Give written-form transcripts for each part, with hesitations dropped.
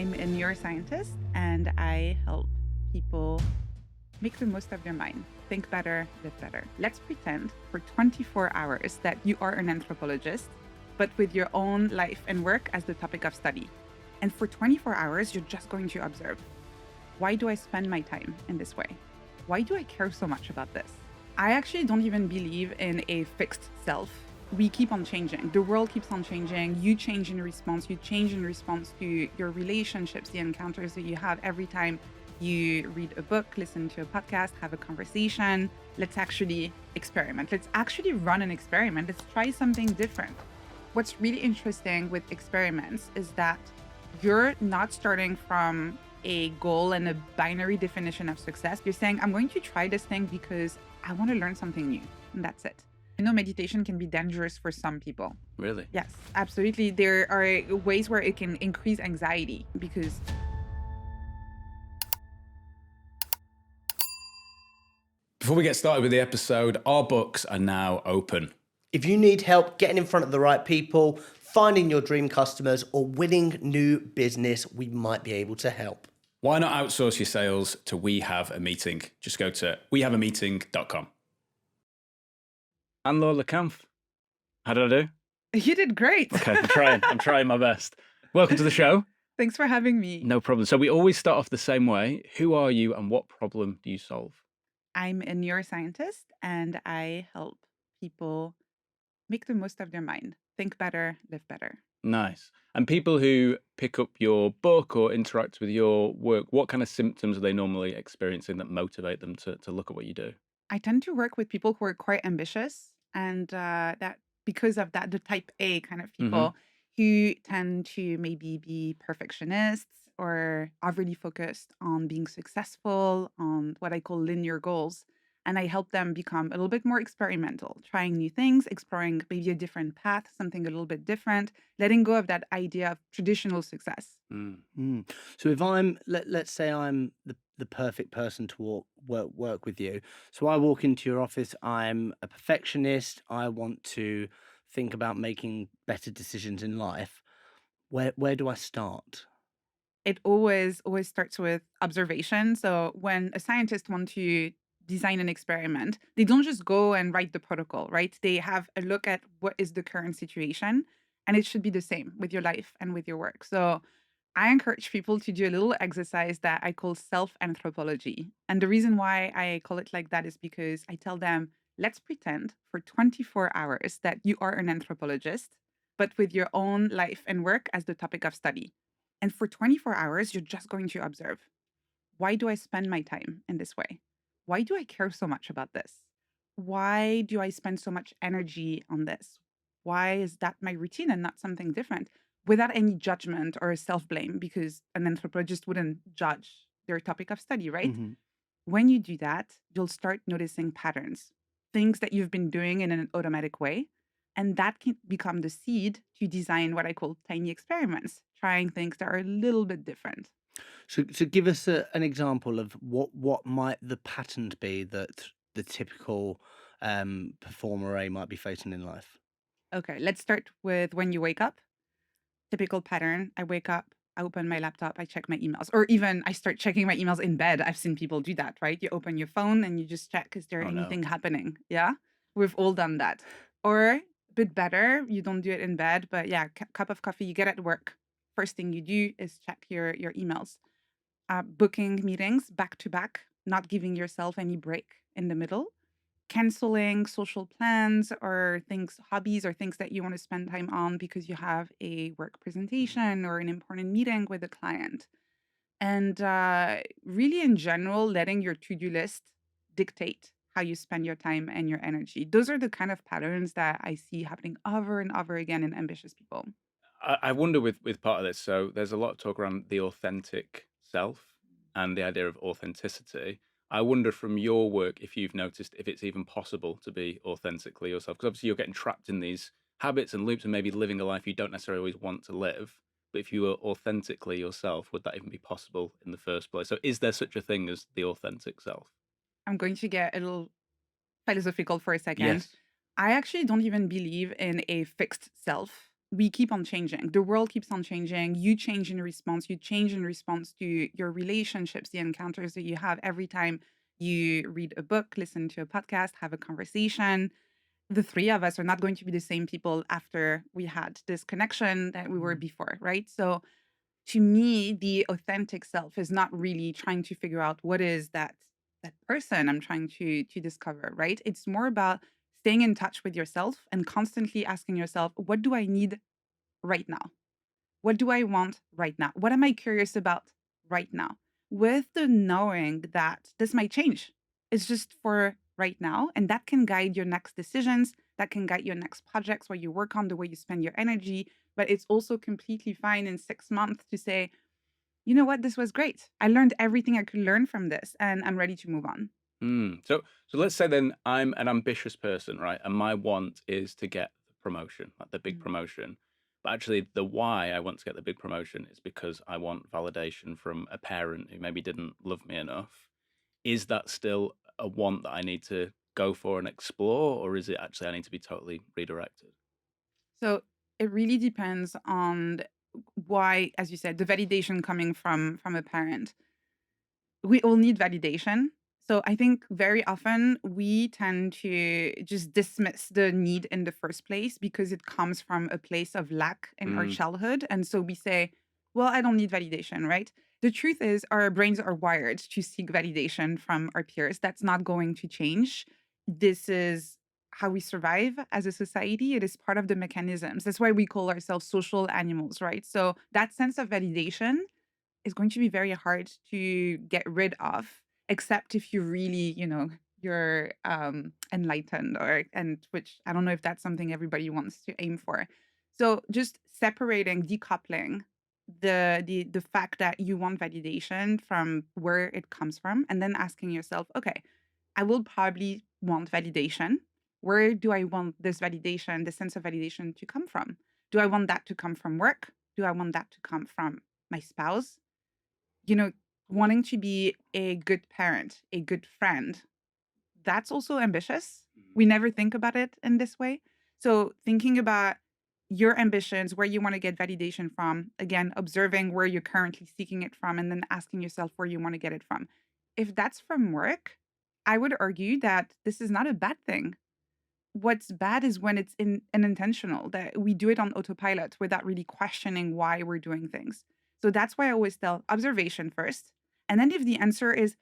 I'm a neuroscientist and I help people make the most of their mind, think better, live better. Let's pretend for 24 hours that you are an anthropologist, but with your own life and work as the topic of study. And for 24 hours, you're just going to observe. Why do I spend my time in this way? Why do I care so much about this? I actually don't even believe in a fixed self. We keep on changing. The world keeps on changing. You change in response. You change in response to your relationships, the encounters that you have every time you read a book, listen to a podcast, have a conversation. Let's actually experiment. Let's actually run an experiment. Let's try something different. What's really interesting with experiments is that you're not starting from a goal and a binary definition of success. You're saying, I'm going to try this thing because I want to learn something new. And that's it. I know meditation can be dangerous for some people. Really? Yes, absolutely. There are ways where it can increase anxiety because Before we get started with the episode, our books are now open. If you need help getting in front of the right people, finding your dream customers, or winning new business, we might be able to help. Why not outsource your sales to We Have a Meeting? Just go to wehaveameeting.com. Anne-Laure Le Cunff. How did I do? you did great. Okay, I'm trying my best. Welcome to the show. Thanks for having me. No problem. So we always start off the same way. Who are you and what problem do you solve? I'm a neuroscientist and I help people make the most of their mind, think better, live better. Nice. And people who pick up your book or interact with your work, what kind of symptoms are they normally experiencing that motivate them to look at what you do? I tend to work with people who are quite ambitious and that because of that, the type A kind of people who tend to maybe be perfectionists or overly focused on being successful, on what I call linear goals. And I help them become a little bit more experimental, trying new things, exploring maybe a different path, something a little bit different, letting go of that idea of traditional success. So if I'm, let's say I'm the perfect person to work with you. So I walk into your office, I'm a perfectionist, I want to think about making better decisions in life. Where do I start? It always starts with observation. So when a scientist wants to design an experiment, they don't just go and write the protocol, right? They have a look at what is the current situation, and it should be the same with your life and with your work. So I encourage people to do a little exercise that I call self-anthropology. And the reason why I call it like that is because I tell them, let's pretend for 24 hours that you are an anthropologist, but with your own life and work as the topic of study. And for 24 hours, you're just going to observe. Why do I spend my time in this way? Why do I care so much about this? Why do I spend so much energy on this? Why is that my routine and not something different? Without any judgment or self-blame, because an anthropologist wouldn't judge their topic of study, right? When you do that, you'll start noticing patterns, things that you've been doing in an automatic way. And that can become the seed to design what I call tiny experiments, trying things that are a little bit different. So give us an example of what might the pattern be that the typical performer A might be facing in life. Okay, let's start with when you wake up. Typical pattern. I wake up, I open my laptop, I check my emails, or even I start checking my emails in bed. I've seen people do that, right? You open your phone and you just check, is there Oh, no. anything happening? Yeah, we've all done that. Or a bit better, you don't do it in bed, but yeah, cup of coffee, you get at work. First thing you do is check your emails. Booking meetings back to back, not giving yourself any break in the middle, canceling social plans or things, hobbies or things that you want to spend time on because you have a work presentation or an important meeting with a client. And really, in general, letting your to-do list dictate how you spend your time and your energy. Those are the kind of patterns that I see happening over and over again in ambitious people. I wonder with part of this, so there's a lot of talk around the authentic self and the idea of authenticity. I wonder from your work if you've noticed if it's even possible to be authentically yourself, because obviously you're getting trapped in these habits and loops and maybe living a life you don't necessarily always want to live. But if you were authentically yourself, would that even be possible in the first place? So is there such a thing as the authentic self? I'm going to get a little philosophical for a second. Yes. I actually don't even believe in a fixed self. we keep on changing. The world keeps on changing. You change in response. You change in response to your relationships, the encounters that you have every time you read a book, listen to a podcast, have a conversation. The three of us are not going to be the same people after we had this connection that we were before, right? So to me, the authentic self is not really trying to figure out what is that person I'm trying to discover, right? It's more about staying in touch with yourself and constantly asking yourself, what do I need right now? What do I want right now? What am I curious about right now? With the knowing that this might change. It's just for right now. And that can guide your next decisions. That can guide your next projects, what you work on, the way you spend your energy. But it's also completely fine in 6 months to say, you know what, this was great. I learned everything I could learn from this and I'm ready to move on. So let's say then I'm an ambitious person, right? And my want is to get the promotion, like the big Mm. promotion. But actually, the why I want to get the big promotion is because I want validation from a parent who maybe didn't love me enough. Is that still a want that I need to go for and explore, or is it actually I need to be totally redirected? So it really depends on why, as you said, the validation coming from a parent. We all need validation. So I think very often we tend to just dismiss the need in the first place because it comes from a place of lack in our Mm, childhood. And so we say, well, I don't need validation, right? The truth is, our brains are wired to seek validation from our peers. That's not going to change. This is how we survive as a society. It is part of the mechanisms. That's why we call ourselves social animals, right? So that sense of validation is going to be very hard to get rid of, except if you really, you're enlightened and which I don't know if that's something everybody wants to aim for. So just separating, decoupling the fact that you want validation from where it comes from, and then asking yourself, okay, I will probably want validation. Where do I want this validation, the sense of validation to come from? Do I want that to come from work? Do I want that to come from my spouse? you know, Wanting to be a good parent, a good friend, that's also ambitious. We never think about it in this way. So, thinking about your ambitions, where you want to get validation from, again, observing where you're currently seeking it from, and then asking yourself where you want to get it from. If that's from work, I would argue that this is not a bad thing. What's bad is when it's unintentional, that we do it on autopilot without really questioning why we're doing things. So that's why I always tell observation first. And then if the answer is,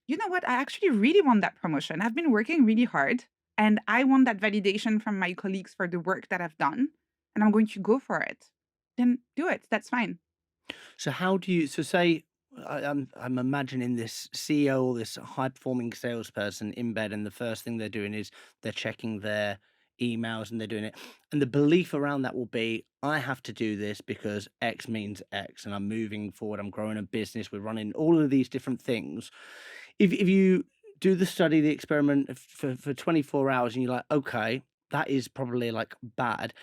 you know what, I actually really want that promotion. I've been working really hard and I want that validation from my colleagues for the work that I've done and I'm going to go for it. Then do it. That's fine. So how do you? So say I'm imagining this CEO or this high performing salesperson in bed, and the first thing they're doing is they're checking their emails and they're doing it, and the belief around that will be, I have to do this because X means X, and I'm moving forward. I'm growing a business. We're running all of these different things. If you do the study, the experiment for 24 hours, and you're like, okay, that is probably like bad,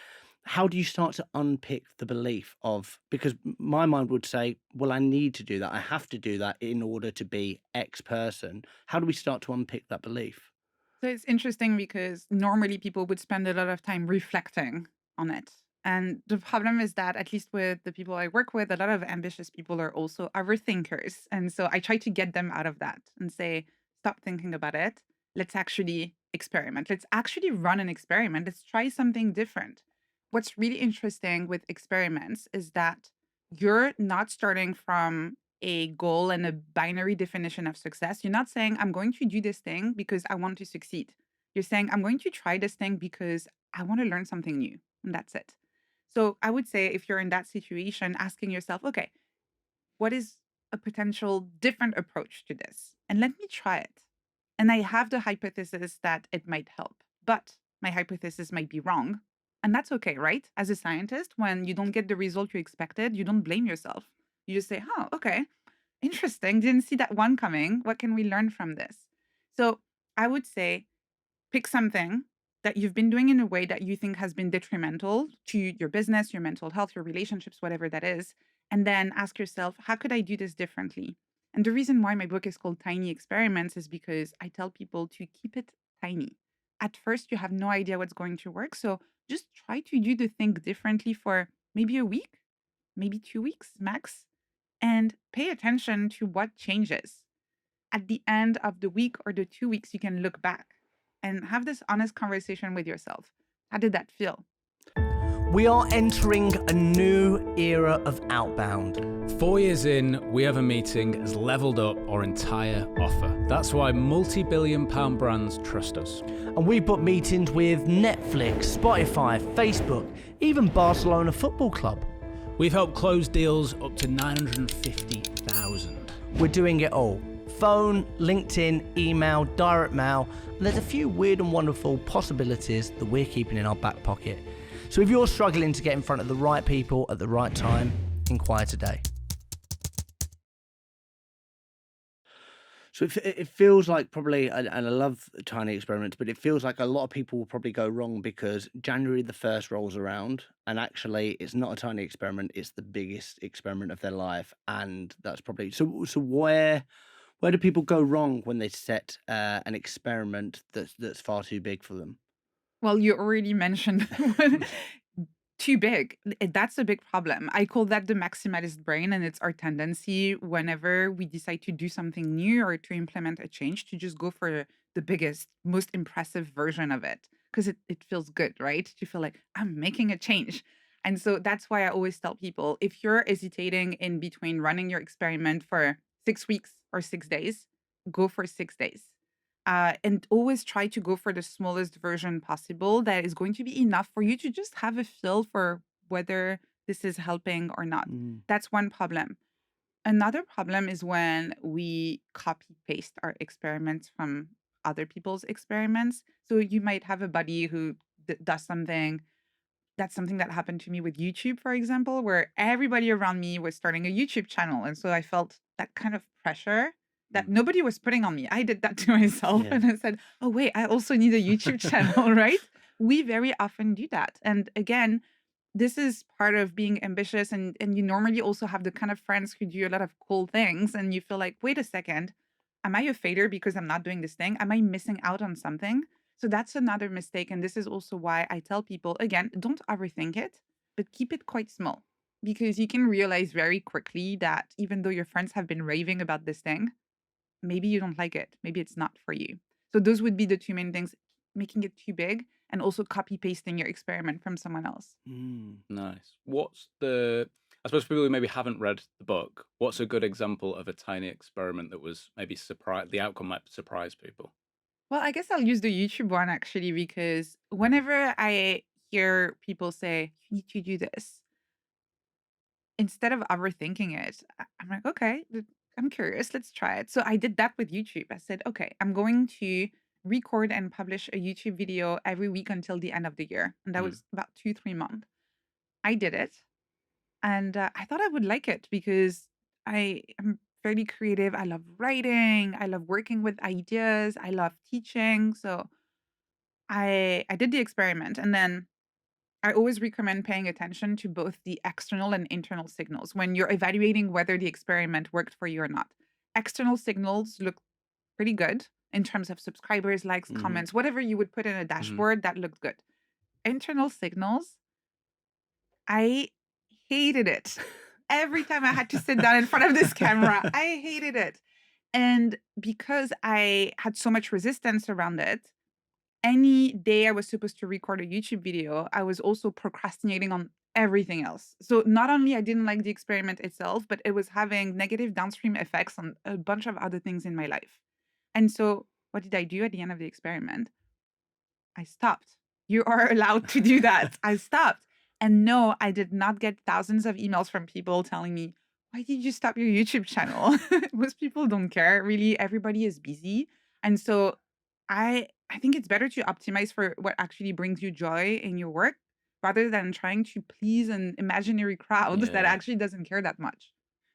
how do you start to unpick the belief of, because my mind would say, well, I need to do that, I have to do that in order to be X person. How do we start to unpick that belief? So it's interesting because normally people would spend a lot of time reflecting on it. And the problem is that, at least with the people I work with, a lot of ambitious people are also overthinkers. And so I try to get them out of that and say, stop thinking about it. Let's actually experiment. Let's actually run an experiment. Let's try something different. What's really interesting with experiments is that you're not starting from a goal and a binary definition of success. You're not saying, I'm going to do this thing because I want to succeed. You're saying, I'm going to try this thing because I want to learn something new. And that's it. So I would say, if you're in that situation, asking yourself, okay, what is a potential different approach to this? And let me try it. And I have the hypothesis that it might help, but my hypothesis might be wrong. And that's okay, right? As a scientist, when you don't get the result you expected, you don't blame yourself. You just say, oh, okay, interesting. Didn't see that one coming. What can we learn from this? So I would say, pick something that you've been doing in a way that you think has been detrimental to your business, your mental health, your relationships, whatever that is. And then ask yourself, how could I do this differently? And the reason why my book is called Tiny Experiments is because I tell people to keep it tiny. At first, you have no idea what's going to work. So just try to do the thing differently for maybe a week, maybe 2 weeks max, and pay attention to what changes. At the end of the week or the 2 weeks, you can look back and have this honest conversation with yourself. How did that feel? We are entering a new era of outbound. 4 years in, We Have a Meeting has leveled up our entire offer. That's why multi-billion-pound brands trust us. And we've booked meetings with Netflix, Spotify, Facebook, even Barcelona Football Club. We've helped close deals up to 950,000. We're doing it all. Phone, LinkedIn, email, direct mail, and there's a few weird and wonderful possibilities that we're keeping in our back pocket. So if you're struggling to get in front of the right people at the right time, inquire today. So it feels like probably, and I love tiny experiments, but it feels like a lot of people will probably go wrong because January the 1st rolls around and actually it's not a tiny experiment, it's the biggest experiment of their life. And that's probably, so where do people go wrong when they set an experiment that's far too big for them? Well, you already mentioned too big. That's a big problem. I call that the maximalist brain, and it's our tendency whenever we decide to do something new or to implement a change to just go for the biggest, most impressive version of it because it feels good, right? To feel like I'm making a change. And so that's why I always tell people if you're hesitating in between running your experiment for 6 weeks or 6 days, go for 6 days. And always try to go for the smallest version possible that is going to be enough for you to just have a feel for whether this is helping or not. Mm. That's one problem. Another problem is when we copy paste our experiments from other people's experiments. So you might have a buddy who does something. That's something that happened to me with YouTube, for example, where everybody around me was starting a YouTube channel. And so I felt that kind of pressure that Mm. nobody was putting on me. I did that to myself. Yeah. And I said, oh, wait, I also need a YouTube channel, right? We very often do that. And again, this is part of being ambitious. And you normally also have the kind of friends who do a lot of cool things. And you feel like, wait a second, am I a failure because I'm not doing this thing? Am I missing out on something? So that's another mistake. And this is also why I tell people again, don't overthink it, but keep it quite small because you can realize very quickly that even though your friends have been raving about this thing, maybe you don't like it. Maybe it's not for you. So those would be the two main things, making it too big and also copy pasting your experiment from someone else. Nice. I suppose for people who maybe haven't read the book, what's a good example of a tiny experiment that was maybe the outcome might surprise people? Well, I guess I'll use the YouTube one actually, because whenever I hear people say, you need to do this, instead of overthinking it, I'm like, okay, I'm curious, let's try it. So I did that with YouTube. I said, okay, I'm going to record and publish a YouTube video every week until the end of the year. And that Mm. was about 2, 3 months. I did it. And I thought I would like it because I am fairly creative. I love writing. I love working with ideas. I love teaching. So I did the experiment, and then I always recommend paying attention to both the external and internal signals when you're evaluating whether the experiment worked for you or not. External signals look pretty good in terms of subscribers, likes, Mhm. comments, whatever you would put in a dashboard that looked good. Internal signals, I hated it. Every time I had to sit down in front of this camera, I hated it. And because I had so much resistance around it, any day I was supposed to record a YouTube video, I was also procrastinating on everything else. So not only I didn't like the experiment itself, but it was having negative downstream effects on a bunch of other things in my life. And so what did I do at the end of the experiment? I stopped. You are allowed to do that. I stopped. And no, I did not get thousands of emails from people telling me, why did you stop your YouTube channel? Most people don't care. Really, everybody is busy. And so I think it's better to optimize for what actually brings you joy in your work rather than trying to please an imaginary crowd that Yeah. actually doesn't care that much.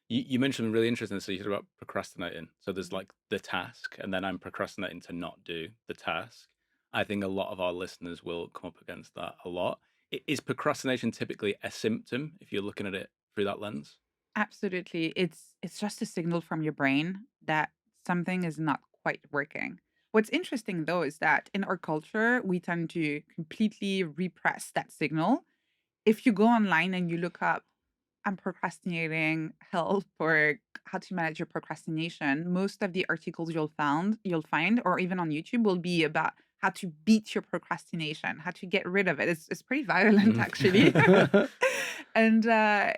You mentioned something really interesting. So you said about procrastinating. So there's Mhm. like the task, and then I'm procrastinating to not do the task. I think a lot of our listeners will come up against that a lot. Is procrastination typically a symptom if you're looking at it through that lens? Absolutely. It's just a signal from your brain that something is not quite working. What's interesting though is that in our culture, we tend to completely repress that signal. If you go online and you look up, I'm procrastinating, help, or how to manage your procrastination, most of the articles you'll find, or even on YouTube, will be about how to beat your procrastination, how to get rid of it. It's pretty violent, actually. And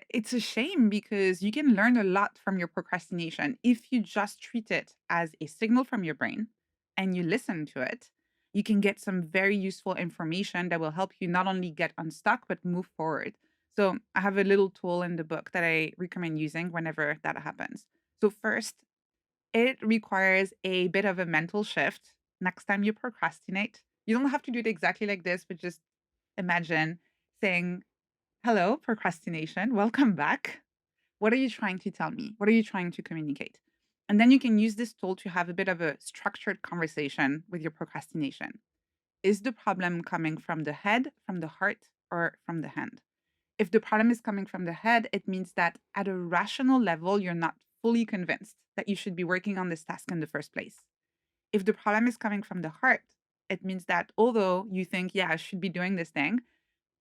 it's a shame because you can learn a lot from your procrastination if you just treat it as a signal from your brain and you listen to it. You can get some very useful information that will help you not only get unstuck, but move forward. So I have a little tool in the book that I recommend using whenever that happens. So first, it requires a bit of a mental shift. Next time you procrastinate, you don't have to do it exactly like this, but just imagine saying, "Hello, procrastination. Welcome back. What are you trying to tell me? What are you trying to communicate?" And then you can use this tool to have a bit of a structured conversation with your procrastination. Is the problem coming from the head, from the heart, or from the hand? If the problem is coming from the head, it means that at a rational level, you're not fully convinced that you should be working on this task in the first place. If the problem is coming from the heart, it means that although you think, yeah, I should be doing this thing,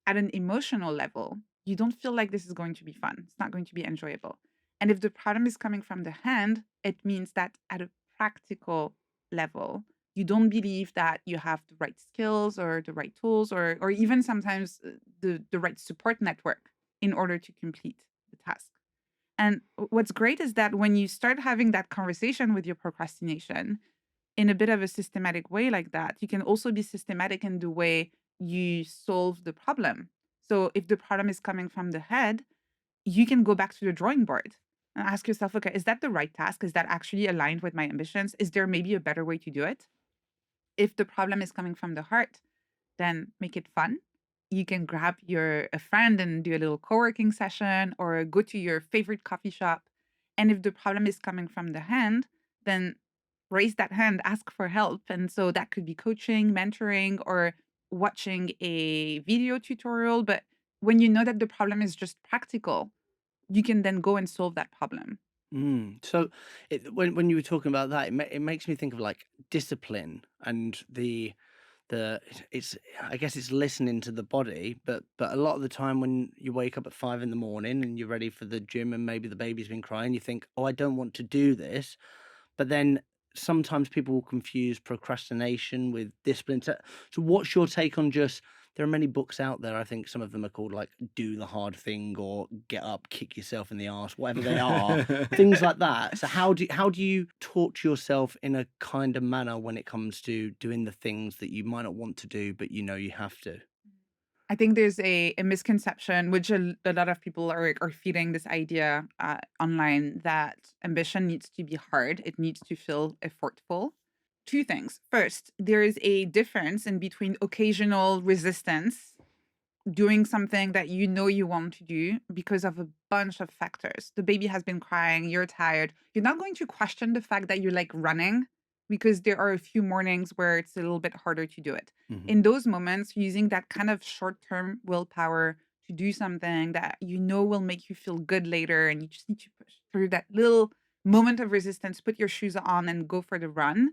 at an emotional level, you don't feel like this is going to be fun. It's not going to be enjoyable. And if the problem is coming from the hand, it means that at a practical level, you don't believe that you have the right skills or the right tools or even sometimes the right support network in order to complete the task. And what's great is that when you start having that conversation with your procrastination, in a bit of a systematic way like that, you can also be systematic in the way you solve the problem. So if the problem is coming from the head, you can go back to the drawing board and ask yourself, okay, is that the right task? Is that actually aligned with my ambitions? Is there maybe a better way to do it? If the problem is coming from the heart, then make it fun. You can grab your a friend and do a little co-working session or go to your favorite coffee shop. And if the problem is coming from the hand, then raise that hand, ask for help. And so that could be coaching, mentoring, or watching a video tutorial. But when you know that the problem is just practical, you can then go and solve that problem. So when you were talking about that, it makes me think of like discipline and the it's I guess it's listening to the body, but a lot of the time when you wake up at 5 in the morning and you're ready for the gym and maybe the baby's been crying, you think, oh, I don't want to do this. But then sometimes people will confuse procrastination with discipline. So what's your take on just there are many books out there. I think some of them are called like Do the Hard Thing or Get Up, Kick Yourself in the Arse, whatever they are, things like that. So how do you talk to yourself in a kind of manner when it comes to doing the things that you might not want to do, but you know you have to? I think there's a misconception, which a lot of people are feeding this idea online that ambition needs to be hard. It needs to feel effortful. Two things. First, there is a difference in between occasional resistance, doing something that you know you want to do because of a bunch of factors. The baby has been crying, you're tired. You're not going to question the fact that you like running because there are a few mornings where it's a little bit harder to do it. Hmm. In those moments, using that kind of short-term willpower to do something that you know will make you feel good later and you just need to push through that little moment of resistance, put your shoes on and go for the run.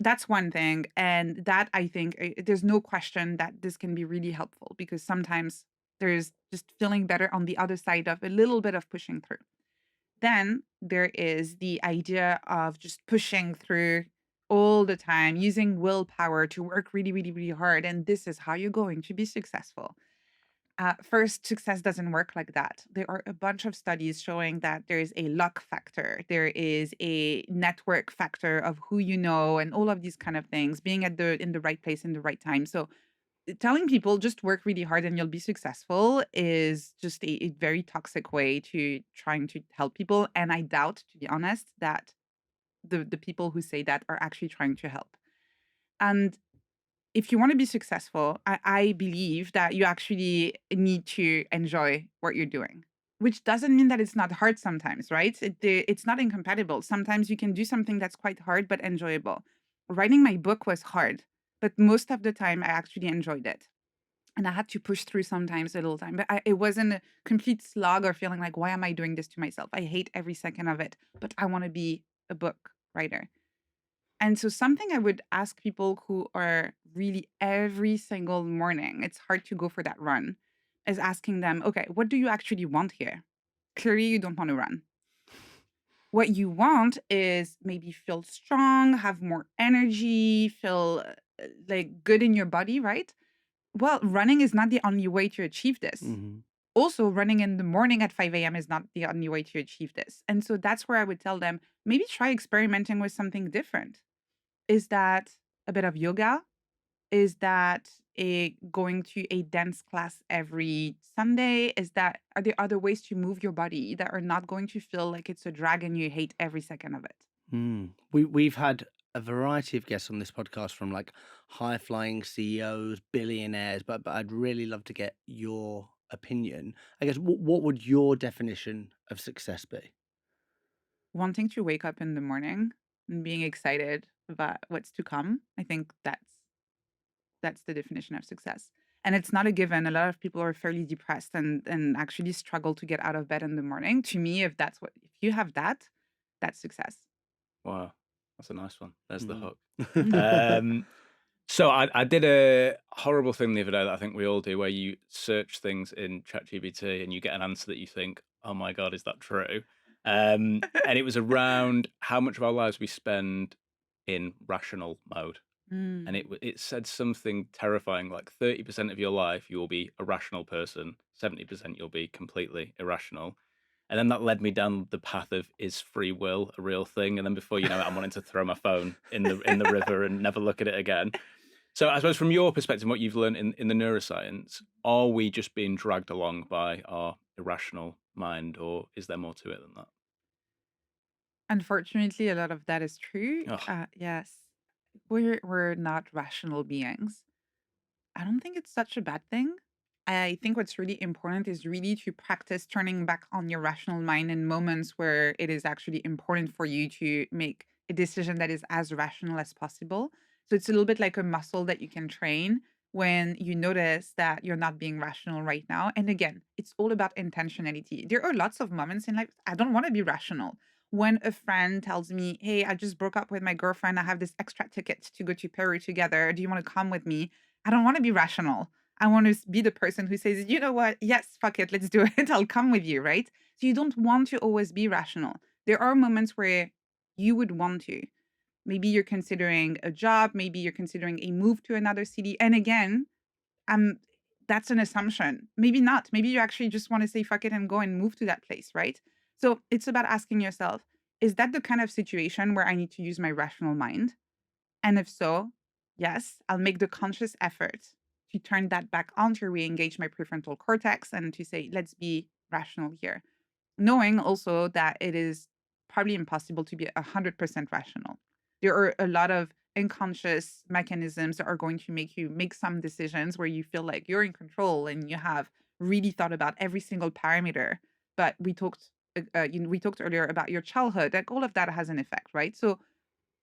That's one thing, and that I think, there's no question that this can be really helpful because sometimes there's just feeling better on the other side of a little bit of pushing through. Then there is the idea of just pushing through all the time, using willpower to work really, really, really hard, and this is how you're going to be successful. First, success doesn't work like that. There are a bunch of studies showing that there is a luck factor, there is a network factor of who you know, and all of these kind of things, being at the in the right place in the right time. So, telling people just work really hard and you'll be successful is just a very toxic way to trying to help people. And I doubt, to be honest, that the people who say that are actually trying to help. And if you want to be successful, I believe that you actually need to enjoy what you're doing, which doesn't mean that it's not hard sometimes, right? It's not incompatible. Sometimes you can do something that's quite hard but enjoyable. Writing my book was hard, but most of the time I actually enjoyed it. And I had to push through sometimes a little time, but it wasn't a complete slog or feeling like, why am I doing this to myself? I hate every second of it, but I want to be a book writer. And so something I would ask people who are really every single morning, it's hard to go for that run, is asking them, okay, what do you actually want here? Clearly, you don't want to run. What you want is maybe feel strong, have more energy, feel like good in your body, right? Well, running is not the only way to achieve this. Hmm. Also, running in the morning at 5 a.m. is not the only way to achieve this. And so that's where I would tell them maybe try experimenting with something different. Is that a bit of yoga? Is that a going to a dance class every Sunday? Is that are there other ways to move your body that are not going to feel like it's a drag and you hate every second of it? We've had a variety of guests on this podcast from like high flying CEOs, billionaires, but I'd really love to get your opinion. I guess what would your definition of success be? Wanting to wake up in the morning and being excited about what's to come. I think that's the definition of success. And it's not a given. A lot of people are fairly depressed and actually struggle to get out of bed in the morning. To me, if you have that, that's success. Wow, that's a nice one. There's the Mm. hook. Um, so I did a horrible thing the other day that I think we all do, where you search things in ChatGPT and you get an answer that you think, "Oh my god, is that true?" And it was around how much of our lives we spend in rational mode, and Mm. it said something terrifying, like 30% of your life you will be a rational person, 70% you'll be completely irrational. And then that led me down the path of, is free will a real thing? And then before you know it, I'm wanting to throw my phone in the river and never look at it again. So I suppose from your perspective, what you've learned in the neuroscience, are we just being dragged along by our irrational mind, or is there more to it than that? Unfortunately, a lot of that is true. Oh, Yes, we're not rational beings. I don't think it's such a bad thing. I think what's really important is really to practice turning back on your rational mind in moments where it is actually important for you to make a decision that is as rational as possible. So it's a little bit like a muscle that you can train when you notice that you're not being rational right now. And again, it's all about intentionality. There are lots of moments in life I don't want to be rational. When a friend tells me, "Hey, I just broke up with my girlfriend. I have this extra ticket to go to Peru together. Do you want to come with me?" I don't want to be rational. I want to be the person who says, you know what? Yes, fuck it, let's do it. I'll come with you, right? So you don't want to always be rational. There are moments where you would want to. Maybe you're considering a job, maybe you're considering a move to another city. And again, um, that's an assumption. Maybe not. Maybe you actually just want to say fuck it and go and move to that place, right? So it's about asking yourself, is that the kind of situation where I need to use my rational mind? And if so, yes, I'll make the conscious effort to turn that back on to re-engage my prefrontal cortex and to say, let's be rational here. Knowing also that it is probably impossible to be 100% rational. There are a lot of unconscious mechanisms that are going to make you make some decisions where you feel like you're in control and you have really thought about every single parameter. But we talked earlier about your childhood. Like all of that has an effect, right? So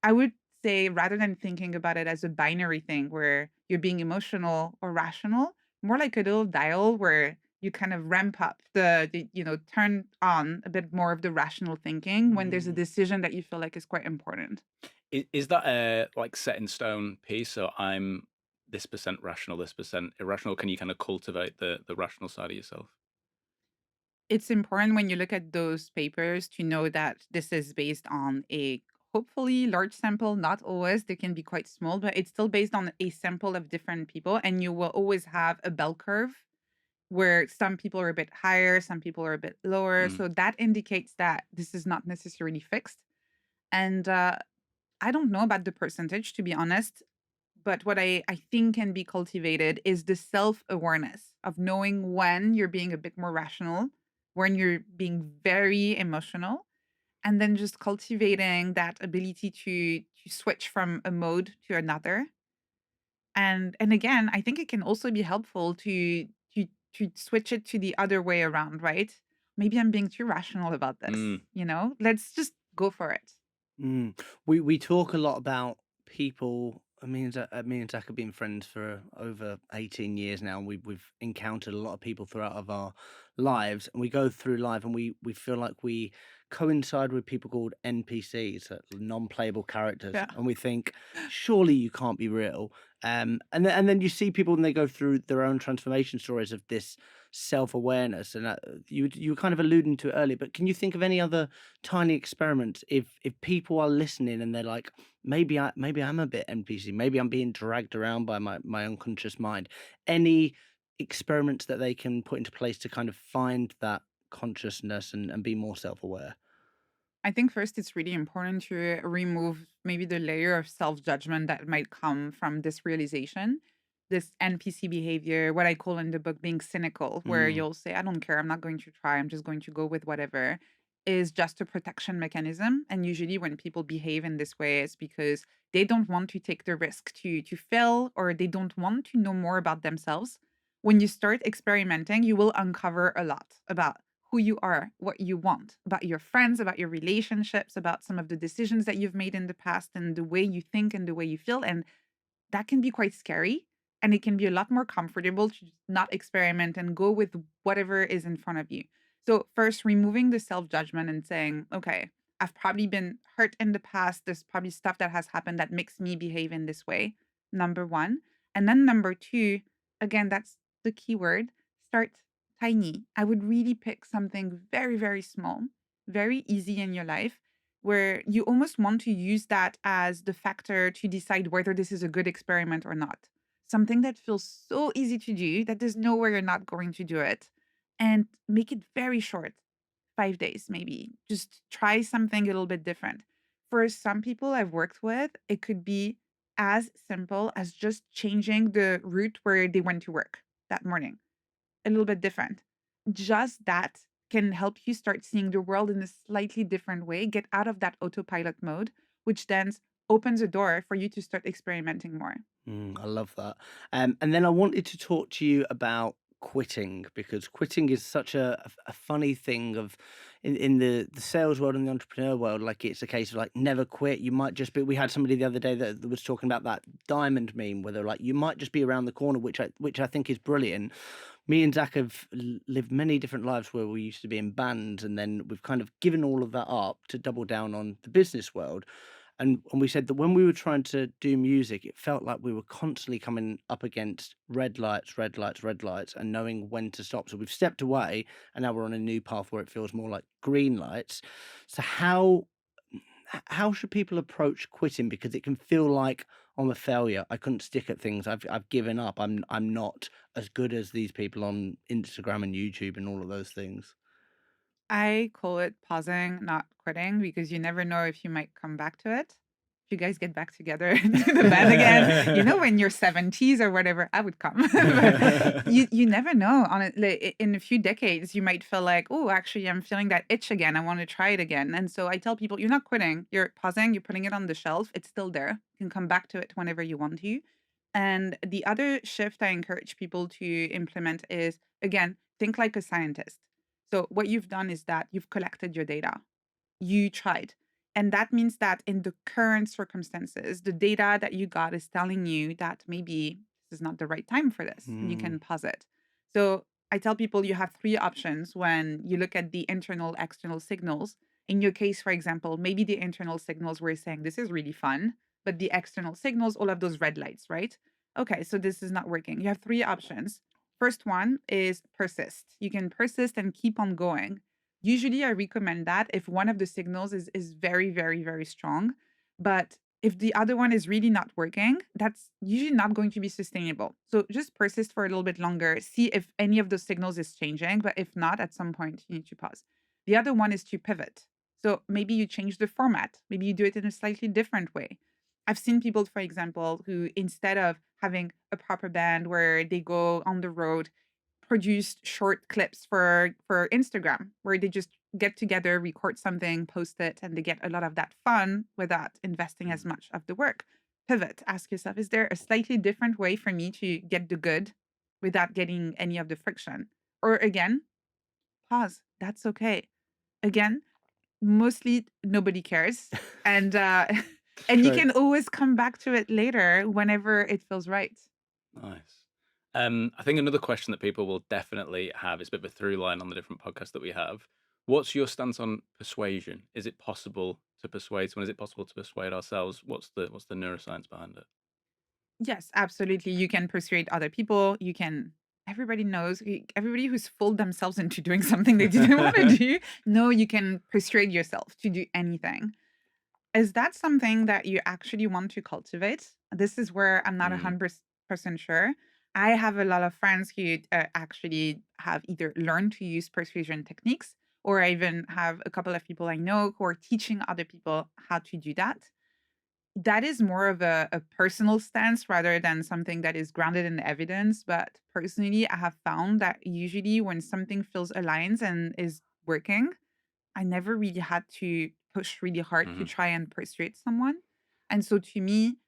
I would say rather than thinking about it as a binary thing where you're being emotional or rational, more like a little dial where you kind of ramp up turn on a bit more of the rational thinking when there's a Mm. decision that you feel like is quite important. is that a like set in stone piece? So I'm this percent rational, this percent irrational. Can you kind of cultivate the rational side of yourself? It's important when you look at those papers to know that this is based on a hopefully large sample, not always, they can be quite small, but it's still based on a sample of different people. And you will always have a bell curve where some people are a bit higher, some people are a bit lower. Mm. So that indicates that this is not necessarily fixed. And I don't know about the percentage, to be honest, but what I think can be cultivated is the self awareness of knowing when you're being a bit more rational, when you're being very emotional, and then just cultivating that ability to switch from a mode to another. And again, I think it can also be helpful to to switch it to the other way around, right? Maybe I'm being too rational about this, Mm. you know? Let's just go for it. Mm. We talk a lot about people. Me and Zach have been friends for over 18 years now, and we've encountered a lot of people throughout of our lives. And we go through life, and we feel like we coincide with people called NPCs, non-playable characters, Yeah. and we think, surely you can't be real. And then you see people and they go through their own transformation stories of this self-awareness, and you were kind of alluding to it earlier. But can you think of any other tiny experiments if people are listening and they're like, maybe I'm a bit NPC, maybe I'm being dragged around by my unconscious mind? Any experiments that they can put into place to kind of find that consciousness and be more self-aware? I think first it's really important to remove maybe the layer of self judgment that might come from this realization. This NPC behavior, what I call in the book being cynical, where Mm. you'll say, I don't care, I'm not going to try, I'm just going to go with whatever, is just a protection mechanism. And usually when people behave in this way, it's because they don't want to take the risk to fail, or they don't want to know more about themselves. When you start experimenting, you will uncover a lot about who you are, what you want, about your friends, about your relationships, about some of the decisions that you've made in the past and the way you think and the way you feel. And that can be quite scary. And it can be a lot more comfortable to just not experiment and go with whatever is in front of you. So, first, removing the self judgment and saying, okay, I've probably been hurt in the past. There's probably stuff that has happened that makes me behave in this way. Number one. And then number two, again, that's the key word, start tiny. I would really pick something very, very small, very easy in your life, where you almost want to use that as the factor to decide whether this is a good experiment or not. Something that feels so easy to do that there's no way you're not going to do it. And make it very short, 5 days maybe. Just try something a little bit different. For some people I've worked with, it could be as simple as just changing the route where they went to work that morning, a little bit different. Just that can help you start seeing the world in a slightly different way, get out of that autopilot mode, which then opens a door for you to start experimenting more. I love that. And then I wanted to talk to you about quitting, because quitting is such a funny thing of in the sales world and the entrepreneur world. Like, it's a case of like, never quit. You might just be. We had somebody the other day that was talking about that diamond meme where they're like, you might just be around the corner, which I think is brilliant. Me and Zach have lived many different lives where we used to be in bands, and then we've kind of given all of that up to double down on the business world. And we said that when we were trying to do music, it felt like we were constantly coming up against red lights, red lights, red lights, and knowing when to stop. So we've stepped away, and now we're on a new path where it feels more like green lights. So how should people approach quitting? Because it can feel like I'm a failure. I couldn't stick at things. I've given up. I'm not as good as these people on Instagram and YouTube and all of those things. I call it pausing, not quitting, because you never know if you might come back to it. If you guys get back together into the band again, when you're 70s or whatever, I would come. But you never know. On it, like, in a few decades, you might feel like, oh, actually, I'm feeling that itch again. I want to try it again. And so I tell people, you're not quitting. You're pausing. You're putting it on the shelf. It's still there. You can come back to it whenever you want to. And the other shift I encourage people to implement is, again, think like a scientist. So what you've done is that you've collected your data. You tried. And that means that in the current circumstances, the data that you got is telling you that maybe this is not the right time for this, and you Mm. can pause it. So I tell people you have three options when you look at the internal, external signals. In your case, for example, maybe the internal signals were saying this is really fun, but the external signals, all of those red lights, right? Okay, so this is not working. You have three options. First one is persist. You can persist and keep on going. Usually, I recommend that if one of the signals is very, very, very strong. But if the other one is really not working, that's usually not going to be sustainable. So just persist for a little bit longer, see if any of those signals is changing. But if not, at some point, you need to pause. The other one is to pivot. So maybe you change the format, maybe you do it in a slightly different way. I've seen people, for example, who instead of having a proper band where they go on the road, produced short clips for Instagram where they just get together, record something, post it, and they get a lot of that fun without investing as much of the work. Pivot. Ask yourself, is there a slightly different way for me to get the good without getting any of the friction? Or again, pause. That's okay. Again, mostly nobody cares. And and you True. can always come back to it later whenever it feels right. Nice. I think another question that people will definitely have, it's a bit of a through line on the different podcasts that we have. What's your stance on persuasion? Is it possible to persuade someone? Is it possible to persuade ourselves? What's the neuroscience behind it? Yes, absolutely. You can persuade other people. You can everybody knows everybody who's fooled themselves into doing something they didn't want to do. No, you can persuade yourself to do anything. Is that something that you actually want to cultivate? This is where I'm not Mm, 100% sure. I have a lot of friends who actually have either learned to use persuasion techniques, or I even have a couple of people I know who are teaching other people how to do that. That is more of a personal stance rather than something that is grounded in evidence. But personally, I have found that usually when something feels aligned and is working, I never really had to push really hard to mhm, try and persuade someone. And so to me,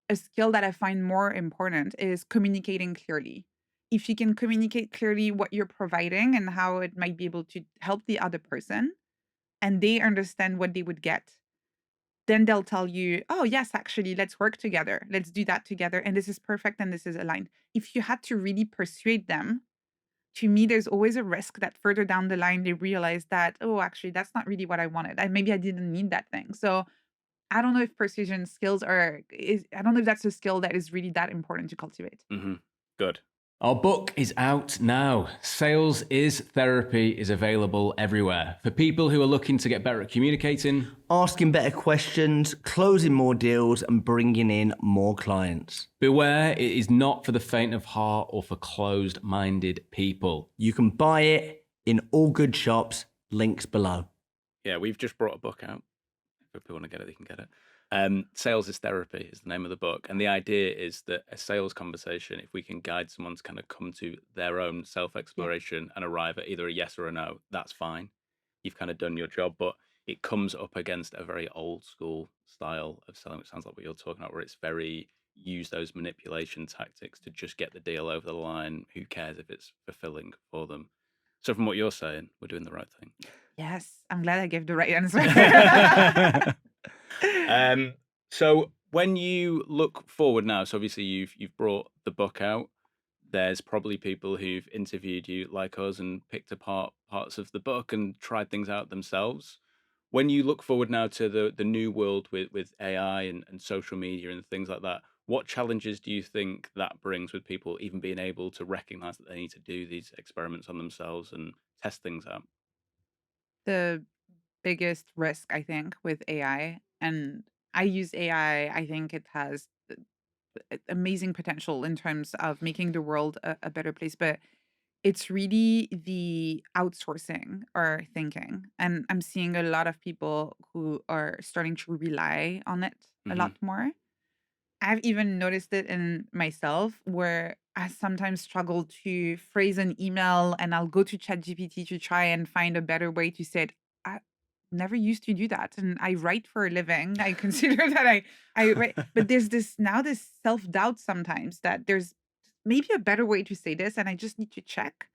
a skill that I find more important is communicating clearly. If you can communicate clearly what you're providing and how it might be able to help the other person, and they understand what they would get, then they'll tell you, oh, yes, actually, let's work together. Let's do that together. And this is perfect and this is aligned. If you had to really persuade them, to me, there's always a risk that further down the line, they realize that, oh, actually, that's not really what I wanted. Maybe I didn't need that thing. So I don't know if persuasion skills I don't know if that's a skill that is really that important to cultivate. mhm. Good. Our book is out now. Sales is Therapy is available everywhere for people who are looking to get better at communicating. Asking better questions, closing more deals, and bringing in more clients. Beware, it is not for the faint of heart or for closed-minded people. You can buy it in all good shops, links below. Yeah, we've just brought a book out. If people want to get it, they can get it. Sales is Therapy is the name of the book. And the idea is that a sales conversation, if we can guide someone to kind of come to their own self-exploration and arrive at either a yes or a no, that's fine. You've kind of done your job, but it comes up against a very old school style of selling, which sounds like what you're talking about, where it's very use those manipulation tactics to just get the deal over the line. Who cares if it's fulfilling for them? So from what you're saying, we're doing the right thing. Yes, I'm glad I gave the right answer. So when you look forward now, so obviously you've brought the book out. There's probably people who've interviewed you like us and picked apart parts of the book and tried things out themselves. When you look forward now to the new world with AI and social media and things like that, what challenges do you think that brings with people even being able to recognize that they need to do these experiments on themselves and test things out? The biggest risk, I think, with AI, and I use AI, I think it has amazing potential in terms of making the world a better place. But it's really the outsourcing or thinking. And I'm seeing a lot of people who are starting to rely on it a Hmm. lot more. I've even noticed it in myself where I sometimes struggle to phrase an email and I'll go to ChatGPT to try and find a better way to say it. I never used to do that. And I write for a living. I consider that I write, but there's this self-doubt sometimes that there's maybe a better way to say this and I just need to check.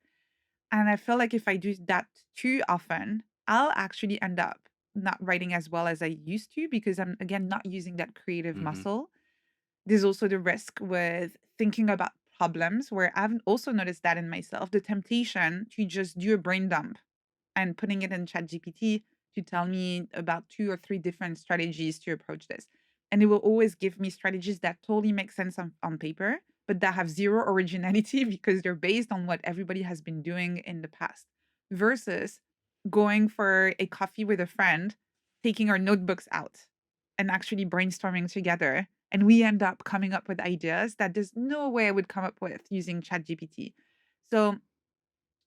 And I feel like if I do that too often, I'll actually end up not writing as well as I used to because I'm again not using that creative Hmm. muscle. There's also the risk with thinking about problems where I've also noticed that in myself, the temptation to just do a brain dump and putting it in ChatGPT to tell me about 2 or 3 different strategies to approach this. And it will always give me strategies that totally make sense on paper, but that have zero originality because they're based on what everybody has been doing in the past. Versus going for a coffee with a friend, taking our notebooks out and actually brainstorming together. And we end up coming up with ideas that there's no way I would come up with using ChatGPT. So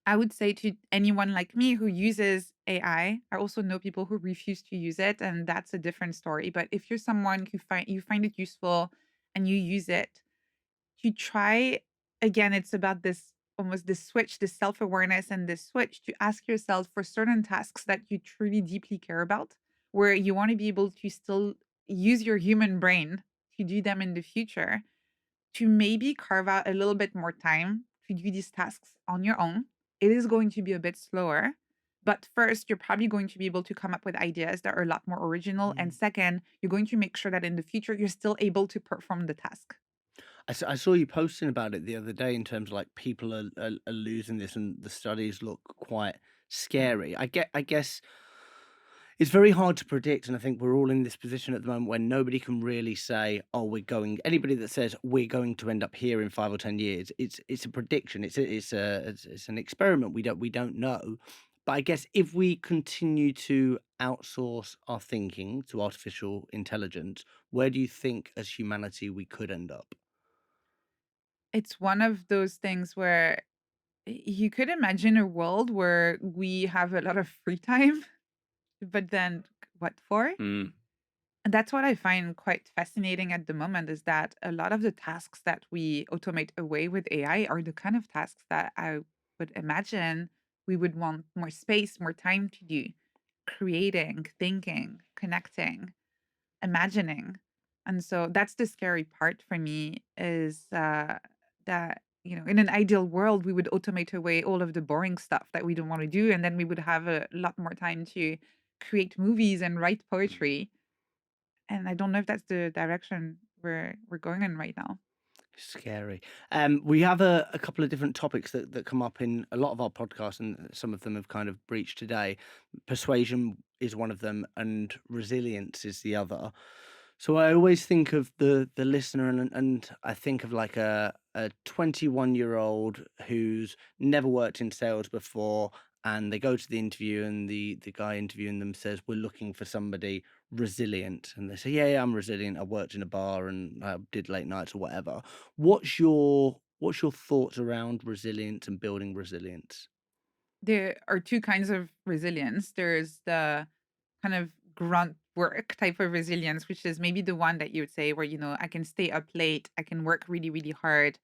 I would say to anyone like me who uses I also know people who refuse to use it, and that's a different story. But if you're someone who find it useful and you use it, to try again, it's about this almost this switch, this self-awareness and this switch to ask yourself for certain tasks that you truly deeply care about, where you want to be able to still use your human brain to do them in the future to maybe carve out a little bit more time to do these tasks on your own. It is going to be a bit slower, but first, you're probably going to be able to come up with ideas that are a lot more original. And Mm. second, you're going to make sure that in the future, you're still able to perform the task. I saw you posting about it the other day in terms of like people are losing this and the studies look quite scary. I guess it's very hard to predict, and I think we're all in this position at the moment where nobody can really say, "Oh, we're going." Anybody that says we're going to end up here in 5 or 10 years, it's a prediction. It's an experiment. We don't know. But I guess if we continue to outsource our thinking to artificial intelligence, where do you think, as humanity, we could end up? It's one of those things where you could imagine a world where we have a lot of free time, but then what for? Mm. And that's what I find quite fascinating at the moment is that a lot of the tasks that we automate away with AI are the kind of tasks that I would imagine we would want more space, more time to do. Creating, thinking, connecting, imagining. And so that's the scary part for me is that, in an ideal world, we would automate away all of the boring stuff that we don't want to do. And then we would have a lot more time to create movies and write poetry. And I don't know if that's the direction we're going in right now. Scary. We have a couple of different topics that come up in a lot of our podcasts, and some of them have kind of breached today. Persuasion is one of them, and resilience is the other. So I always think of the listener, and I think of like a 21-year-old who's never worked in sales before, and they go to the interview, and the guy interviewing them says, "We're looking for somebody resilient," and they say, "Yeah, I'm resilient. I worked in a bar and I did late nights or whatever." What's your thoughts around resilience and building resilience? There are two kinds of resilience. There's the kind of grunt work type of resilience, which is maybe the one that you would say where, I can stay up late, I can work really, really hard.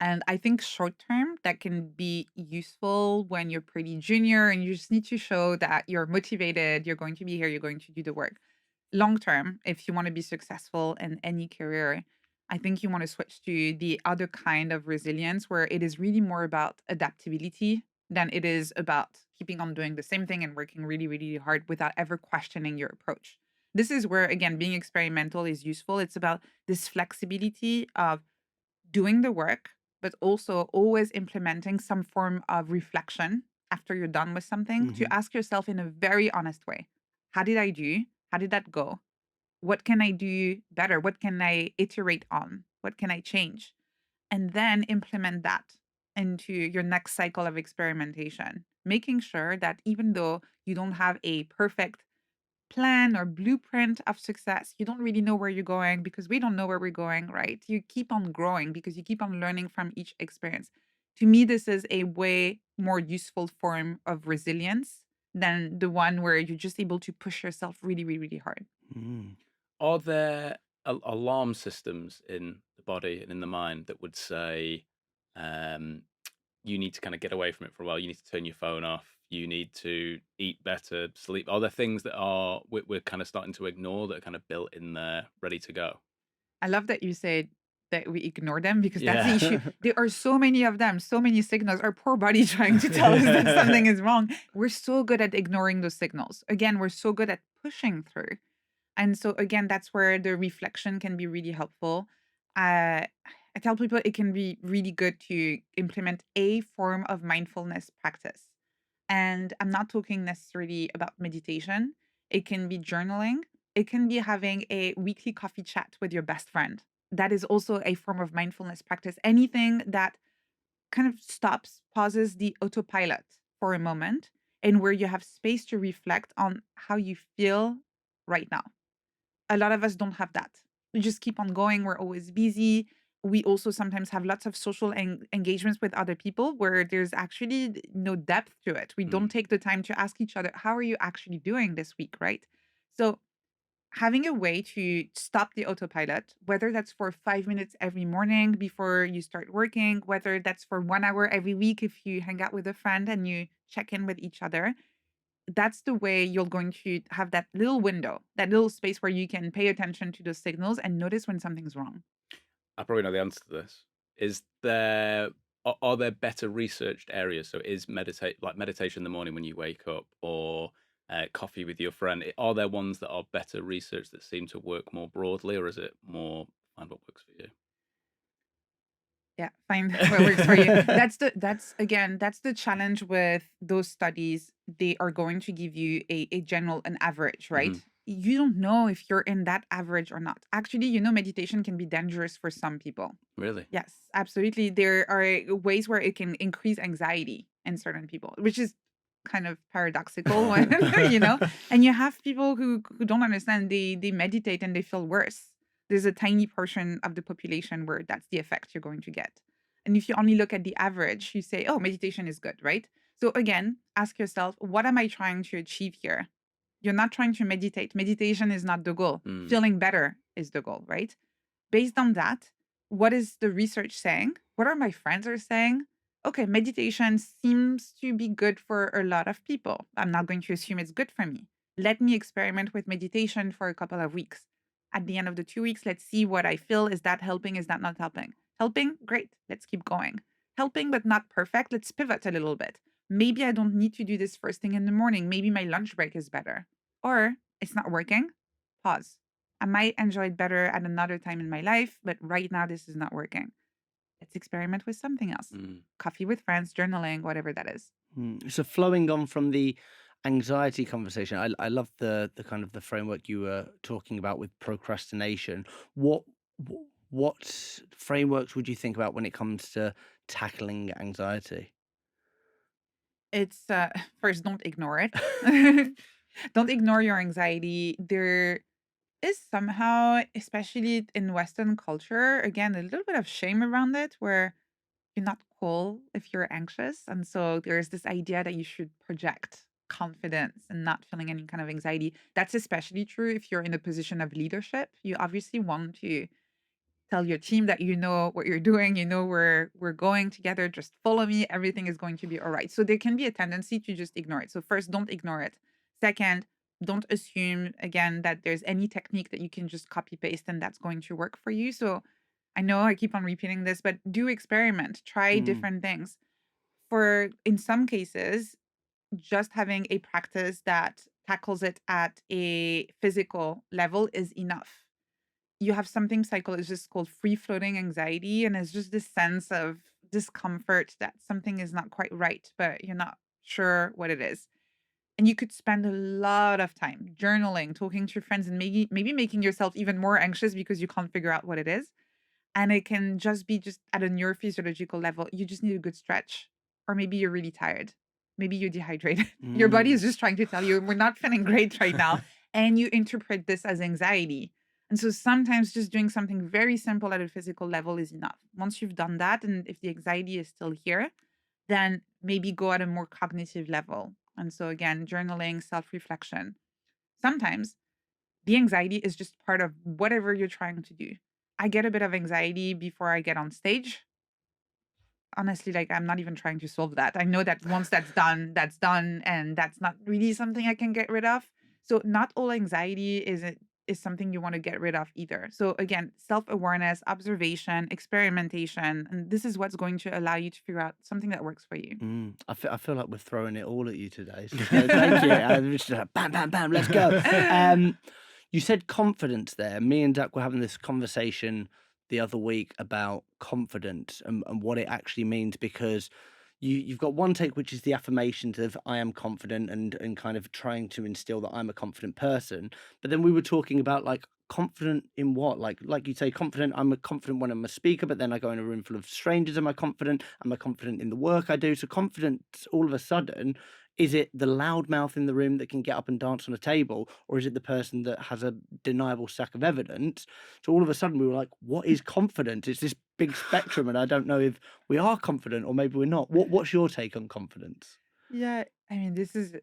And I think short term, that can be useful when you're pretty junior and you just need to show that you're motivated, you're going to be here, you're going to do the work. Long term, if you want to be successful in any career, I think you want to switch to the other kind of resilience where it is really more about adaptability than it is about keeping on doing the same thing and working really, really hard without ever questioning your approach. This is where, again, being experimental is useful. It's about this flexibility of doing the work, but also always implementing some form of reflection after you're done with something Hmm. to ask yourself in a very honest way: how did I do? How did that go? What can I do better? What can I iterate on? What can I change? And then implement that into your next cycle of experimentation, making sure that even though you don't have a perfect plan or blueprint of success, you don't really know where you're going because we don't know where we're going, right? You keep on growing because you keep on learning from each experience. To me, this is a way more useful form of resilience than the one where you're just able to push yourself really, really, really hard. Mm. Are there alarm systems in the body and in the mind that would say, um, you need to kind of get away from it for a while? You need to turn your phone off. You need to eat better, sleep. Are there things that we're kind of starting to ignore that are kind of built in there, ready to go? I love that you said that we ignore them because that's the Yeah. issue. There are so many of them, so many signals. Our poor body trying to tell us that something is wrong. We're so good at ignoring those signals. Again, we're so good at pushing through. And so again, that's where the reflection can be really helpful. I tell people it can be really good to implement a form of mindfulness practice. And I'm not talking necessarily about meditation. It can be journaling. It can be having a weekly coffee chat with your best friend. That is also a form of mindfulness practice. Anything that kind of stops, pauses the autopilot for a moment and where you have space to reflect on how you feel right now. A lot of us don't have that. We just keep on going. We're always busy. We also sometimes have lots of social engagements with other people where there's actually no depth to it. We don't Mm. take the time to ask each other, how are you actually doing this week, right? So, having a way to stop the autopilot, whether that's for 5 minutes every morning before you start working, whether that's for 1 hour every week if you hang out with a friend and you check in with each other, that's the way you're going to have that little window, that little space where you can pay attention to those signals and notice when something's wrong. I probably know the answer to this. Is there are there better researched areas? So is meditation in the morning when you wake up, or coffee with your friend? Are there ones that are better researched that seem to work more broadly, or is it more find what works for you? Yeah, find what works for you. That's the challenge with those studies. They are going to give you a general, an average, right? Mhm. You don't know if you're in that average or not. Actually, meditation can be dangerous for some people. Really? Yes, absolutely. There are ways where it can increase anxiety in certain people, which is kind of paradoxical when, you know, and you have people who don't understand. They meditate and they feel worse. There's a tiny portion of the population where that's the effect you're going to get. And if you only look at the average, you say, oh, meditation is good, right? So again, ask yourself, what am I trying to achieve here? You're not trying to meditate. Meditation is not the goal. Mm. Feeling better is the goal, right? Based on that, what is the research saying? What are my friends are saying? Okay, meditation seems to be good for a lot of people. I'm not going to assume it's good for me. Let me experiment with meditation for a couple of weeks. At the end of the 2 weeks, let's see what I feel. Is that helping? Is that not helping? Helping? Great. Let's keep going. Helping, but not perfect. Let's pivot a little bit. Maybe I don't need to do this first thing in the morning. Maybe my lunch break is better. Or it's not working. Pause. I might enjoy it better at another time in my life, but right now this is not working. Let's experiment with something else. Mm. Coffee with friends, journaling, whatever that is. So flowing on from the anxiety conversation, I love the kind of the framework you were talking about with procrastination. What what frameworks would you think about when it comes to tackling anxiety? It's first, don't ignore it. Don't ignore your anxiety. There is somehow, especially in Western culture, again, a little bit of shame around it where you're not cool if you're anxious. And so there's this idea that you should project confidence and not feeling any kind of anxiety. That's especially true if you're in a position of leadership. You obviously want to tell your team that you know what you're doing, you know where we're going together, just follow me, everything is going to be all right. So there can be a tendency to just ignore it. So first, don't ignore it. Second, don't assume again that there's any technique that you can just copy paste and that's going to work for you. So I know I keep on repeating this, but do experiment, try Mm, different things. For in some cases, just having a practice that tackles it at a physical level is enough. You have something psychologist called free floating anxiety, and it's just this sense of discomfort that something is not quite right, but you're not sure what it is. And you could spend a lot of time journaling, talking to your friends, and maybe making yourself even more anxious because you can't figure out what it is. And it can just be just at a neurophysiological level. You just need a good stretch. Or maybe you're really tired. Maybe you're dehydrated. Your body mm. is just trying to tell you, we're not feeling great right now. And you interpret this as anxiety. And so sometimes just doing something very simple at a physical level is enough. Once you've done that, and if the anxiety is still here, then maybe go at a more cognitive level. And so again, journaling, self reflection. Sometimes the anxiety is just part of whatever you're trying to do. I get a bit of anxiety before I get on stage. Honestly, like I'm not even trying to solve that. I know that once that's done, and that's not really something I can get rid of. So not all anxiety is something you want to get rid of either. So again, self-awareness, observation, experimentation, and this is what's going to allow you to figure out something that works for you. I feel like we're throwing it all at you today. So thank you. It's just like, bam, bam, bam, let's go. You said confidence there. Me and Duck were having this conversation the other week about confidence and what it actually means because you've got one take, which is the affirmations of I am confident and kind of trying to instill that I'm a confident person. But then we were talking about like confident in what? Like you say, confident, I'm a confident when I'm a speaker, but then I go in a room full of strangers. Am I confident? Am I confident in the work I do? So confidence all of a sudden, is it the loudmouth in the room that can get up and dance on a table, or is it the person that has a deniable stack of evidence? So all of a sudden we were like, what is confidence? It's this big spectrum, and I don't know if we are confident or maybe we're not. What's your take on confidence? Yeah, I mean, this is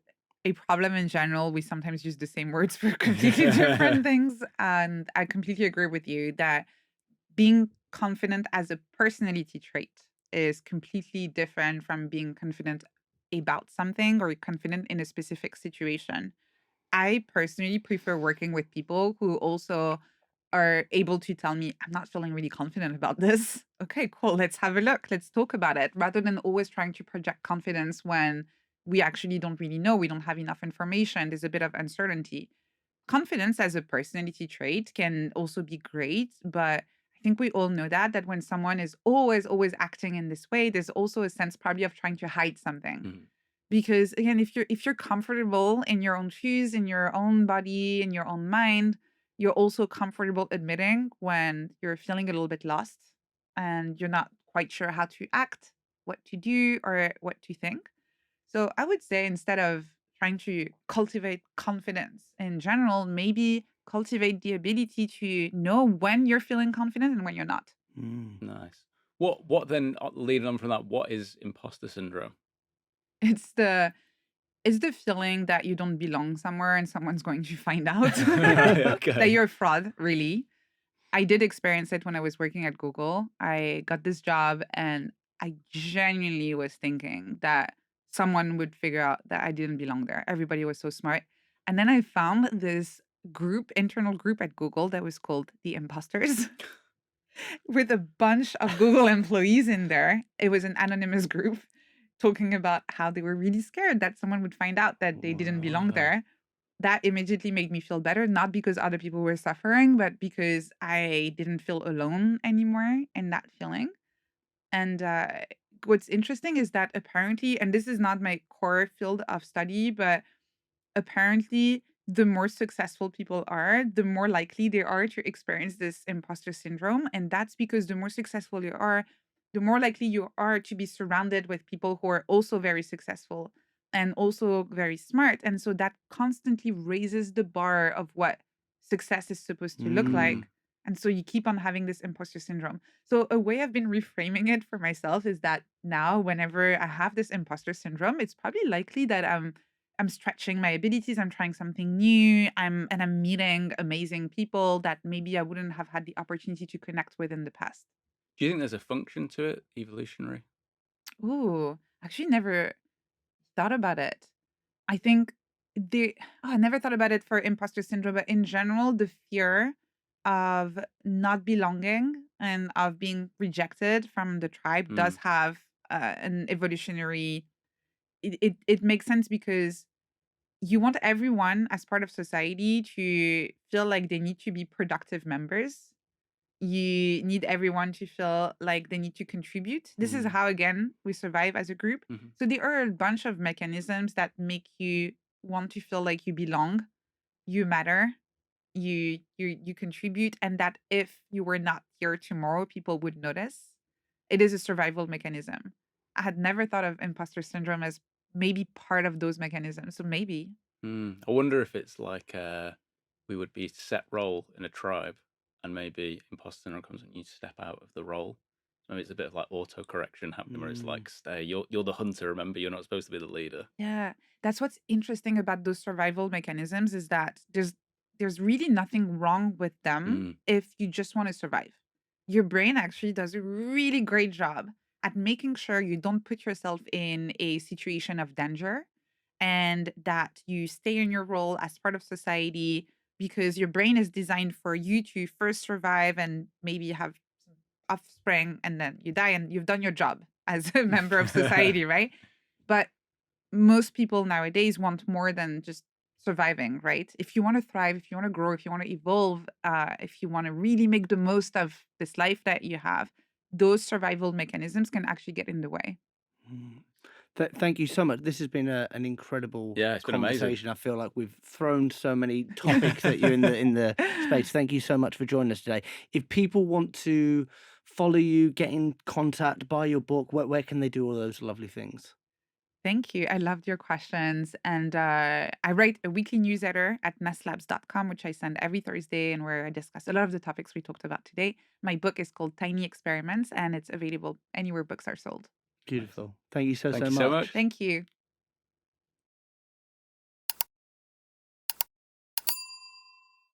a problem in general. We sometimes use the same words for completely different things. And I completely agree with you that being confident as a personality trait is completely different from being confident about something or confident in a specific situation. I personally prefer working with people who also are able to tell me, I'm not feeling really confident about this. Okay, cool. Let's have a look. Let's talk about it rather than always trying to project confidence when we actually don't really know. We don't have enough information. There's a bit of uncertainty. Confidence as a personality trait can also be great, but I think we all know that when someone is always acting in this way, there's also a sense probably of trying to hide something. Mhm. Because again, if you're comfortable in your own shoes, in your own body, in your own mind, you're also comfortable admitting when you're feeling a little bit lost and you're not quite sure how to act, what to do, or what to think. So I would say instead of trying to cultivate confidence in general, maybe cultivate the ability to know when you're feeling confident and when you're not. Mm. Nice. What then, leading on from that, what is imposter syndrome? It's the It's the feeling that you don't belong somewhere and someone's going to find out Right, that okay. you're a fraud, really. I did experience it when I was working at Google. I got this job and I genuinely was thinking that someone would figure out that I didn't belong there. Everybody was so smart. And then I found this internal group at Google that was called the Imposters with a bunch of Google employees in there. It was an anonymous group talking about how they were really scared that someone would find out that they didn't belong Wow. there. That immediately made me feel better, not because other people were suffering, but because I didn't feel alone anymore in that feeling. And what's interesting is that apparently, and this is not my core field of study, but apparently, the more successful people are, the more likely they are to experience this imposter syndrome. And that's because the more successful you are, the more likely you are to be surrounded with people who are also very successful and also very smart. And so that constantly raises the bar of what success is supposed to look Mm. Mm. like. And so you keep on having this imposter syndrome. So a way I've been reframing it for myself is that now, whenever I have this imposter syndrome, it's probably likely that I'm stretching my abilities, I'm trying something new, I'm meeting amazing people that maybe I wouldn't have had the opportunity to connect with in the past. Do you think there's a function to it, evolutionary? Ooh, actually never thought about it. I think I never thought about it for imposter syndrome, but in general, the fear of not belonging and of being rejected from the tribe does Mm. have an evolutionary. It makes sense because you want everyone as part of society to feel like they need to be productive members. You need everyone to feel like they need to contribute. This is Mm. how, again, we survive as a group. Mhm. So there are a bunch of mechanisms that make you want to feel like you belong, you matter, you contribute, and that if you were not here tomorrow, people would notice. It is a survival mechanism. I had never thought of imposter syndrome as maybe part of those mechanisms. So maybe. Mm. I wonder if it's like we would be set role in a tribe, and maybe imposter syndrome comes when you step out of the role. Maybe it's a bit of like auto correction happening, where it's Mm. like, stay, you're the hunter. Remember, you're not supposed to be the leader. Yeah, that's what's interesting about those survival mechanisms is that there's really nothing wrong with them Mm. if you just want to survive. Your brain actually does a really great job at making sure you don't put yourself in a situation of danger and that you stay in your role as part of society because your brain is designed for you to first survive and maybe have some offspring and then you die and you've done your job as a member of society, right? But most people nowadays want more than just surviving, right? If you want to thrive, if you want to grow, if you want to evolve, if you want to really make the most of this life that you have, those survival mechanisms can actually get in the way. Mm. Thank you so much. This has been an incredible Yeah, it's been amazing. conversation. I feel like we've thrown so many topics at you in the space. Thank you so much for joining us today. If people want to follow you, get in contact, buy your book, where can they do all those lovely things? Thank you. I loved your questions. And I write a weekly newsletter at nesslabs.com, which I send every Thursday and where I discuss a lot of the topics we talked about today. My book is called Tiny Experiments and it's available anywhere books are sold. Amazing. Beautiful. Thank you so Thank you so much. much. Thank you.